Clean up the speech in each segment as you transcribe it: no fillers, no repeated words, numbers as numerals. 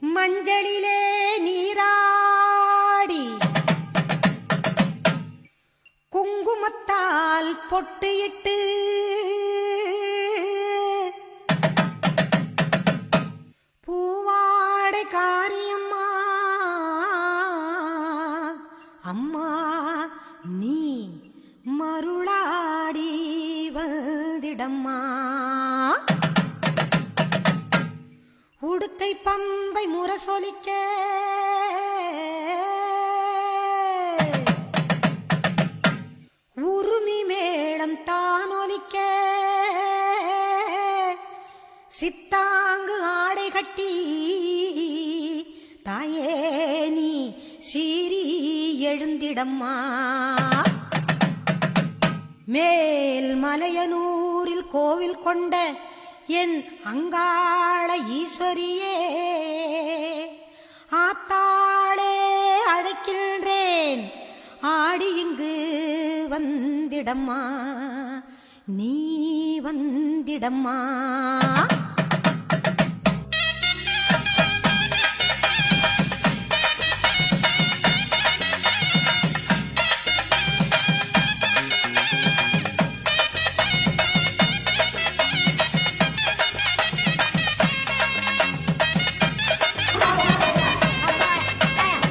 மஞ்சளிலே நீராடி குங்குமத்தால் பொட்டியிட்டு பூவாடை காரியம்மா அம்மா நீ மருளாடி வந்திடம்மா. உடுக்கை பம்பை முரசொலிக்க உருமி மேளம் தானொலிக்க சித்தாங்கு ஆடை கட்டி தாயே நீ சீறி எழுந்திடம்மா. மேல் மலையனூரில் கோவில் கொண்ட என் அங்காள ஈஸ்வரியே ஆத்தாளே அழைக்கின்றேன் ஆடி இங்கு வந்திடம்மா நீ வந்திடம்மா.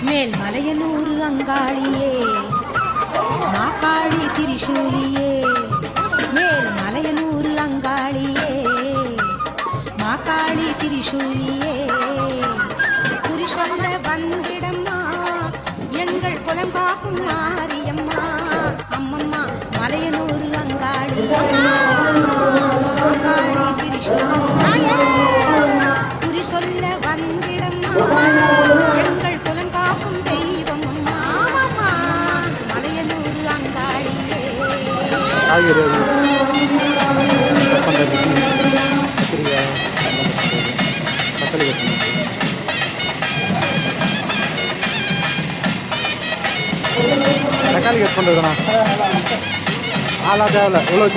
மேல் மலையனூர் அங்காளியே மாக்காளி திரிசூலியே மேல் மலையனூர் அங்காளியே மாக்காளி திரிசூலியே குறிசொல்ல வந்திடம்மா எங்கள் குலம் காக்கும் மாரியம்மா அம்மம்மா மலையனூர் அங்காளியே மாக்காளி திரிசூலியே குறிசொல்ல வந்திடம்மா எங்கள் குலம் காக்கும் தெய்வம் அம்மா மலையனூர் அங்காளியே. தக்காளி கட் பண்ணுறதுண்ணா ஆளா தேவையில்ல எவ்வளோ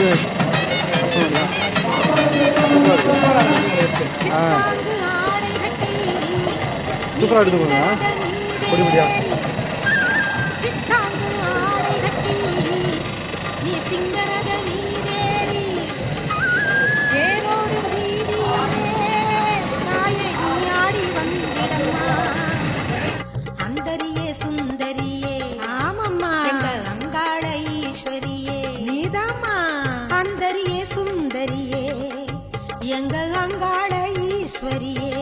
சூப்பராக எடுத்துக்கோங்க பொடி முடியா அந்தரியே சுந்தரியே ஆமம்மா எங்கள் அங்காள ஈஸ்வரியே நீதாம்மா அந்தரியே சுந்தரியே எங்கள் அங்காள ஈஸ்வரியே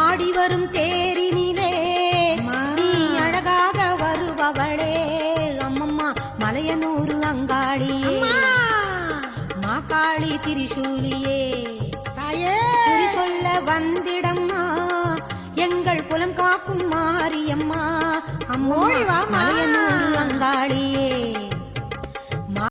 ஆடி வரும் தேரினிலே நீ அழகாக வருபவளே அம்மம்மா மலையனூர் அங்காளியே மாக்காளி திரிசூலியே தாயே சொல்ல வந்திடம்மா எங்கள் குலம் காக்கும் மாரியம்மா அம்மோடி வா மலையனூர் அங்காளியே.